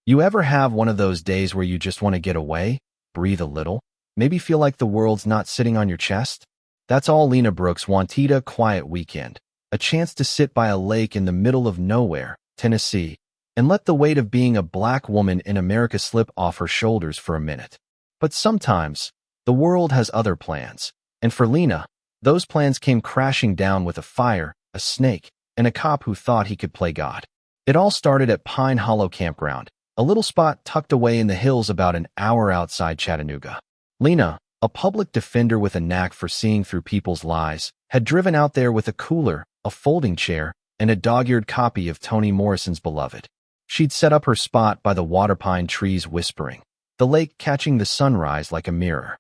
You ever have one of those days where you just want to get away, breathe a little, maybe feel like the world's not sitting on your chest? That's all Lena Brooks wanted: a quiet weekend, a chance to sit by a lake in the middle of nowhere, Tennessee, and let the weight of being a black woman in America slip off her shoulders for a minute. But sometimes, the world has other plans, and for Lena, those plans came crashing down with a fire, a snake, and a cop who thought he could play God. It all started at Pine Hollow Campground, a little spot tucked away in the hills about an hour outside Chattanooga. Lena, a public defender with a knack for seeing through people's lies, had driven out there with a cooler, a folding chair, and a dog-eared copy of Toni Morrison's Beloved. She'd set up her spot by the waterpine trees whispering, the lake catching the sunrise like a mirror.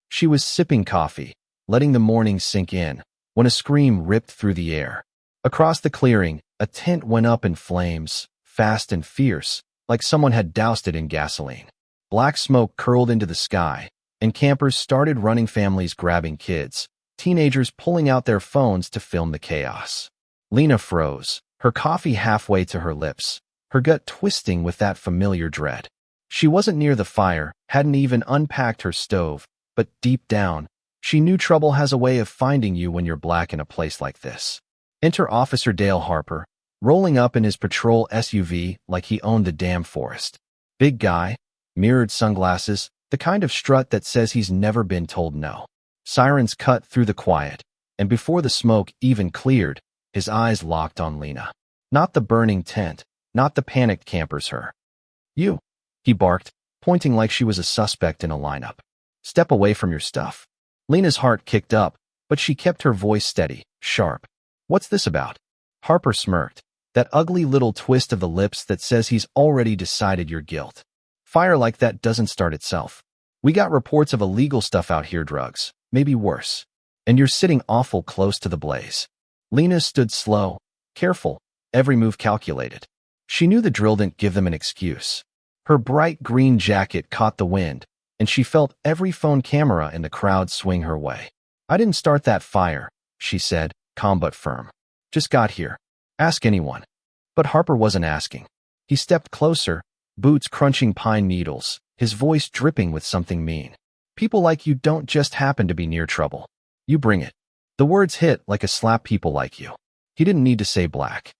She was sipping coffee, letting the morning sink in, when a scream ripped through the air. Across the clearing, a tent went up in flames, fast and fierce, like someone had doused it in gasoline. Black smoke curled into the sky, and campers started running, families grabbing kids, teenagers pulling out their phones to film the chaos. Lena froze, her coffee halfway to her lips, her gut twisting with that familiar dread. She wasn't near the fire, hadn't even unpacked her stove, but deep down, she knew trouble has a way of finding you when you're black in a place like this. Enter Officer Dale Harper, rolling up in his patrol SUV like he owned the damn forest. Big guy, mirrored sunglasses, the kind of strut that says he's never been told no. Sirens cut through the quiet, and before the smoke even cleared, his eyes locked on Lena. Not the burning tent, not the panicked campers, her. You, he barked, pointing like she was a suspect in a lineup. Step away from your stuff. Lena's heart kicked up, but she kept her voice steady, sharp. What's this about? Harper smirked, that ugly little twist of the lips that says he's already decided your guilt. Fire like that doesn't start itself. We got reports of illegal stuff out here, drugs, maybe worse. And you're sitting awful close to the blaze. Lena stood slow, careful, every move calculated. She knew the drill didn't give them an excuse. Her bright green jacket caught the wind, and she felt every phone camera in the crowd swing her way. I didn't start that fire, she said, calm but firm. Just got here. Ask anyone. But Harper wasn't asking. He stepped closer, boots crunching pine needles, his voice dripping with something mean. People like you don't just happen to be near trouble. You bring it. The words hit like a slap. People like you. He didn't need to say black.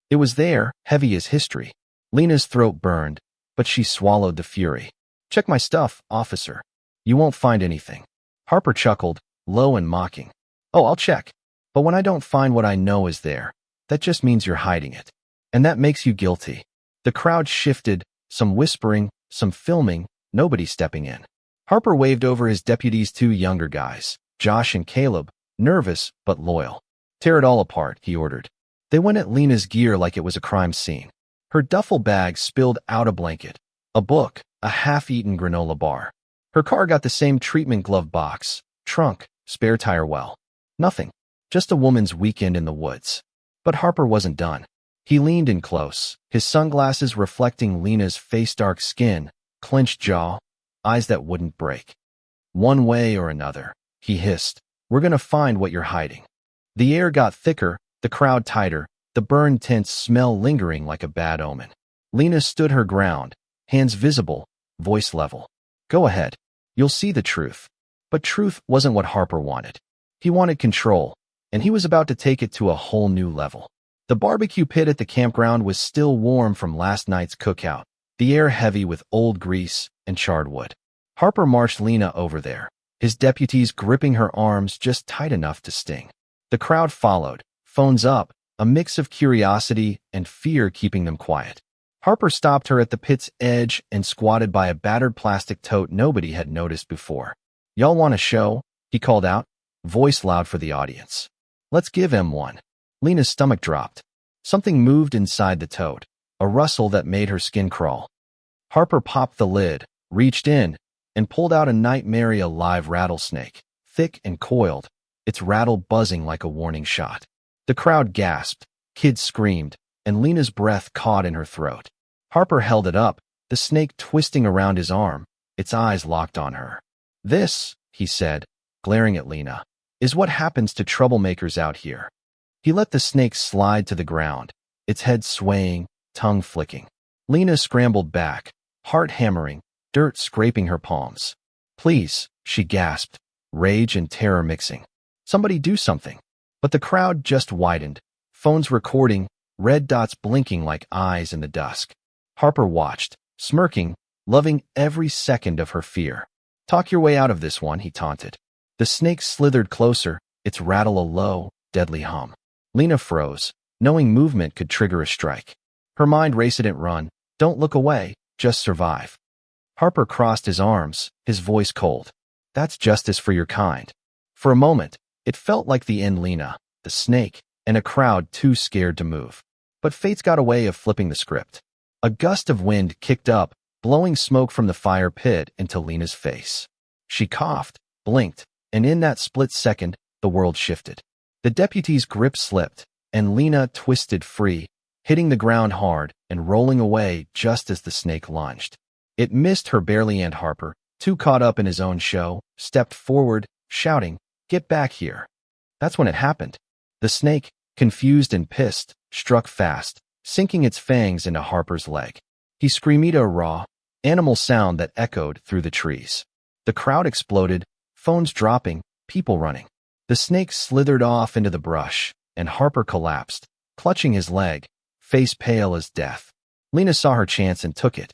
It was there, heavy as history. Lena's throat burned, but she swallowed the fury. Check my stuff, officer. You won't find anything. Harper chuckled, low and mocking. Oh, I'll check. But when I don't find what I know is there, that just means you're hiding it. And that makes you guilty. The crowd shifted, some whispering, some filming, nobody stepping in. Harper waved over his deputies, two younger guys, Josh and Caleb, nervous but loyal. Tear it all apart, he ordered. They went at Lena's gear like it was a crime scene. Her duffel bag spilled out a blanket, a book, a half-eaten granola bar. Her car got the same treatment: glove box, trunk, spare tire well. Nothing. Just a woman's weekend in the woods. But Harper wasn't done. He leaned in close, his sunglasses reflecting Lena's face-dark skin, clenched jaw, eyes that wouldn't break. One way or another, he hissed, we're gonna find what you're hiding. The air got thicker, the crowd tighter, the burned tent's smell lingering like a bad omen. Lena stood her ground, hands visible, voice level. Go ahead. You'll see the truth. But truth wasn't what Harper wanted. He wanted control, and he was about to take it to a whole new level. The barbecue pit at the campground was still warm from last night's cookout, the air heavy with old grease and charred wood. Harper marched Lena over there, his deputies gripping her arms just tight enough to sting. The crowd followed, phones up, a mix of curiosity and fear keeping them quiet. Harper stopped her at the pit's edge and squatted by a battered plastic tote nobody had noticed before. Y'all want a show? He called out, voice loud for the audience. Let's give him one. Lena's stomach dropped. Something moved inside the tote, a rustle that made her skin crawl. Harper popped the lid, reached in, and pulled out a nightmare live rattlesnake, thick and coiled, its rattle buzzing like a warning shot. The crowd gasped, kids screamed, and Lena's breath caught in her throat. Harper held it up, the snake twisting around his arm, its eyes locked on her. This, he said, glaring at Lena, is what happens to troublemakers out here. He let the snake slide to the ground, its head swaying, tongue flicking. Lena scrambled back, heart hammering, dirt scraping her palms. "Please," she gasped, rage and terror mixing. "Somebody do something." But the crowd just widened, phones recording, red dots blinking like eyes in the dusk. Harper watched, smirking, loving every second of her fear. "Talk your way out of this one," he taunted. The snake slithered closer, its rattle a low, deadly hum. Lena froze, knowing movement could trigger a strike. Her mind raced and run. "Don't look away, just survive." Harper crossed his arms, his voice cold. "That's justice for your kind." For a moment, it felt like the end. Lena, the snake, and a crowd too scared to move. But fate's got a way of flipping the script. A gust of wind kicked up, blowing smoke from the fire pit into Lena's face. She coughed, blinked, and in that split second, the world shifted. The deputy's grip slipped, and Lena twisted free, hitting the ground hard and rolling away just as the snake lunged. It missed her barely, and Harper, too caught up in his own show, stepped forward, shouting, "Get back here." That's when it happened. The snake, confused and pissed, struck fast, sinking its fangs into Harper's leg. He screamed a raw, animal sound that echoed through the trees. The crowd exploded, phones dropping, people running. The snake slithered off into the brush, and Harper collapsed, clutching his leg, face pale as death. Lena saw her chance and took it.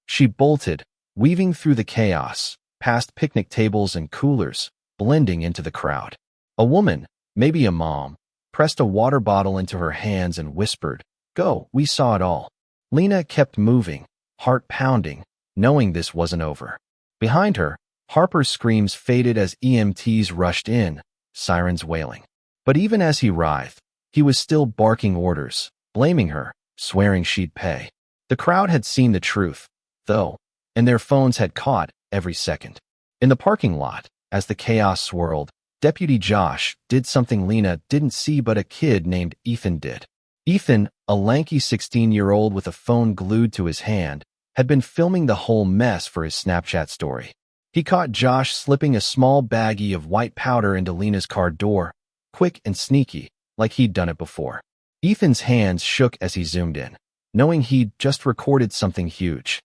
She bolted, weaving through the chaos, past picnic tables and coolers, blending into the crowd. A woman, maybe a mom, pressed a water bottle into her hands and whispered, "Go, we saw it all." Lena kept moving, heart pounding, knowing this wasn't over. Behind her, Harper's screams faded as EMTs rushed in, sirens wailing. But even as he writhed, he was still barking orders, blaming her, swearing she'd pay. The crowd had seen the truth, though, and their phones had caught every second. In the parking lot, as the chaos swirled, Deputy Josh did something Lena didn't see but a kid named Ethan did. Ethan, a lanky 16-year-old with a phone glued to his hand, had been filming the whole mess for his Snapchat story. He caught Josh slipping a small baggie of white powder into Lena's car door, quick and sneaky, like he'd done it before. Ethan's hands shook as he zoomed in, knowing he'd just recorded something huge.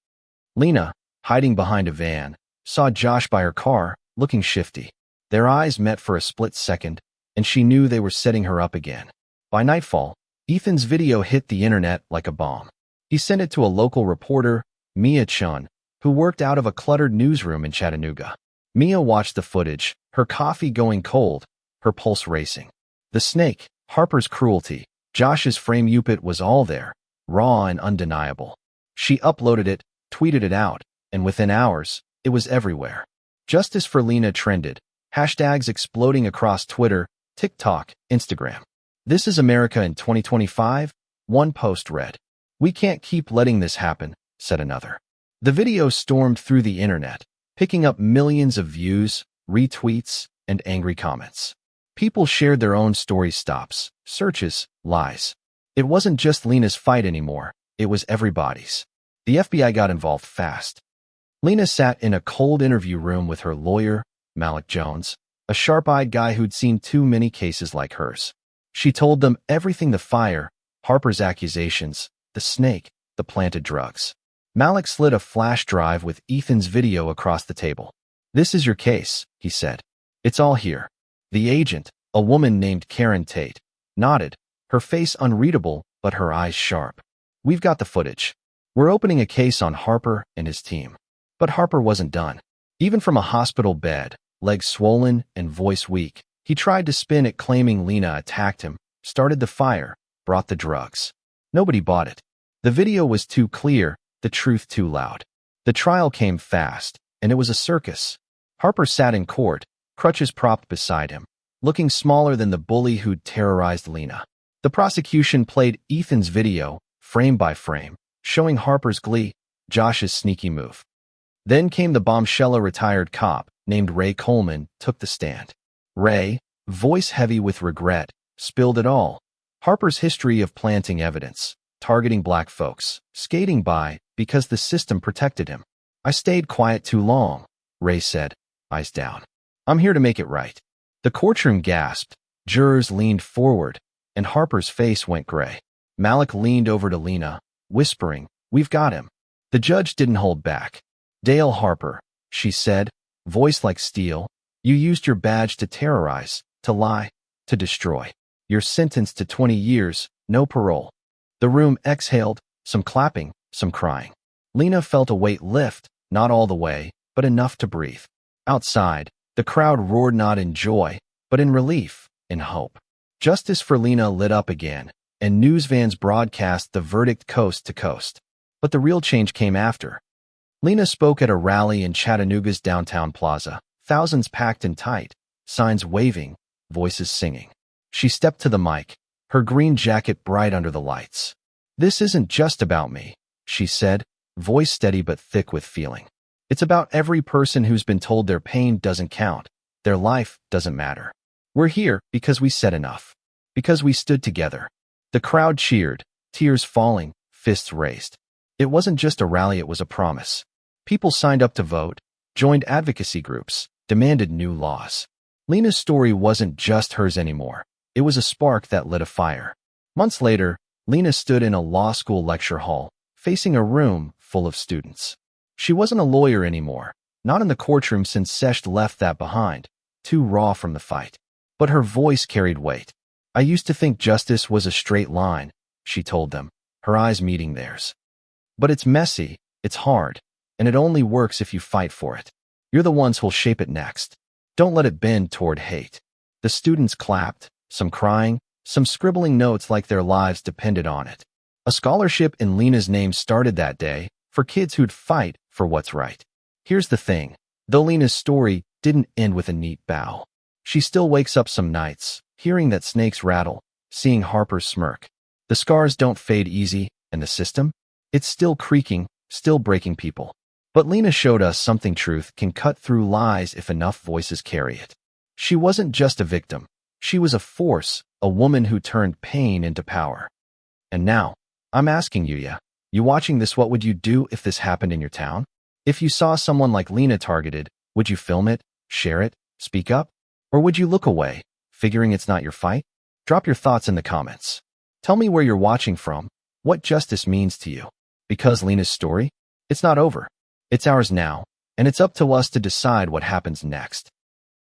Lena, hiding behind a van, saw Josh by her car, looking shifty. Their eyes met for a split second, and she knew they were setting her up again. By nightfall, Ethan's video hit the internet like a bomb. He sent it to a local reporter, Mia Chun, who worked out of a cluttered newsroom in Chattanooga. Mia watched the footage, her coffee going cold, her pulse racing. The snake, Harper's cruelty, Josh's frame upit was all there, raw and undeniable. She uploaded it, tweeted it out, and within hours, it was everywhere. Justice for Lena trended, hashtags exploding across Twitter, TikTok, Instagram. "This is America in 2025, one post read. "We can't keep letting this happen," said another. The video stormed through the internet, picking up millions of views, retweets, and angry comments. People shared their own story stops, searches, lies. It wasn't just Lena's fight anymore, it was everybody's. The FBI got involved fast. Lena sat in a cold interview room with her lawyer, Malik Jones, a sharp-eyed guy who'd seen too many cases like hers. She told them everything: the fire, Harper's accusations, the snake, the planted drugs. Malik slid a flash drive with Ethan's video across the table. "This is your case," he said. "It's all here." The agent, a woman named Karen Tate, nodded, her face unreadable but her eyes sharp. "We've got the footage. We're opening a case on Harper and his team." But Harper wasn't done. Even from a hospital bed, legs swollen and voice weak, he tried to spin it, claiming Lena attacked him, started the fire, brought the drugs. Nobody bought it. The video was too clear, the truth too loud. The trial came fast, and it was a circus. Harper sat in court, crutches propped beside him, looking smaller than the bully who'd terrorized Lena. The prosecution played Ethan's video, frame by frame, showing Harper's glee, Josh's sneaky move. Then came the bombshell: a retired cop named Ray Coleman took the stand. Ray, voice heavy with regret, spilled it all. Harper's history of planting evidence, targeting black folks, skating by because the system protected him. "I stayed quiet too long," Ray said, eyes down. "I'm here to make it right." The courtroom gasped, jurors leaned forward, and Harper's face went gray. Malik leaned over to Lena, whispering, We've got him. The judge didn't hold back. Dale Harper, she said, voice like steel, you used your badge to terrorize, to lie, to destroy. You're sentenced to 20 years, no parole. The room exhaled, some clapping, some crying. Lena felt a weight lift, not all the way, but enough to breathe. Outside, the crowd roared not in joy, but in relief, in hope. Justice for Lena lit up again, and news vans broadcast the verdict coast to coast. But the real change came after. Lena spoke at a rally in Chattanooga's downtown plaza, thousands packed in tight, signs waving, voices singing. She stepped to the mic, her green jacket bright under the lights. This isn't just about me, she said, voice steady but thick with feeling. It's about every person who's been told their pain doesn't count, their life doesn't matter. We're here because we said enough, because we stood together. The crowd cheered, tears falling, fists raised. It wasn't just a rally, it was a promise. People signed up to vote, joined advocacy groups, demanded new laws. Lena's story wasn't just hers anymore. It was a spark that lit a fire. Months later, Lena stood in a law school lecture hall, facing a room full of students. She wasn't a lawyer anymore, not in the courtroom since Sesh left that behind, too raw from the fight. But her voice carried weight. I used to think justice was a straight line, she told them, her eyes meeting theirs. But it's messy, it's hard, and it only works if you fight for it. You're the ones who'll shape it next. Don't let it bend toward hate. The students clapped, some crying, some scribbling notes like their lives depended on it. A scholarship in Lena's name started that day for kids who'd fight for what's right. Here's the thing, though Lena's story didn't end with a neat bow. She still wakes up some nights, hearing that snakes rattle, seeing Harper's smirk. The scars don't fade easy, and the system? It's still creaking, still breaking people. But Lena showed us something: truth can cut through lies if enough voices carry it. She wasn't just a victim. She was a force, a woman who turned pain into power. And now, I'm asking you watching this, what would you do if this happened in your town? If you saw someone like Lena targeted, would you film it, share it, speak up? Or would you look away, figuring it's not your fight? Drop your thoughts in the comments. Tell me where you're watching from, what justice means to you. Because Lena's story? It's not over. It's ours now, and it's up to us to decide what happens next.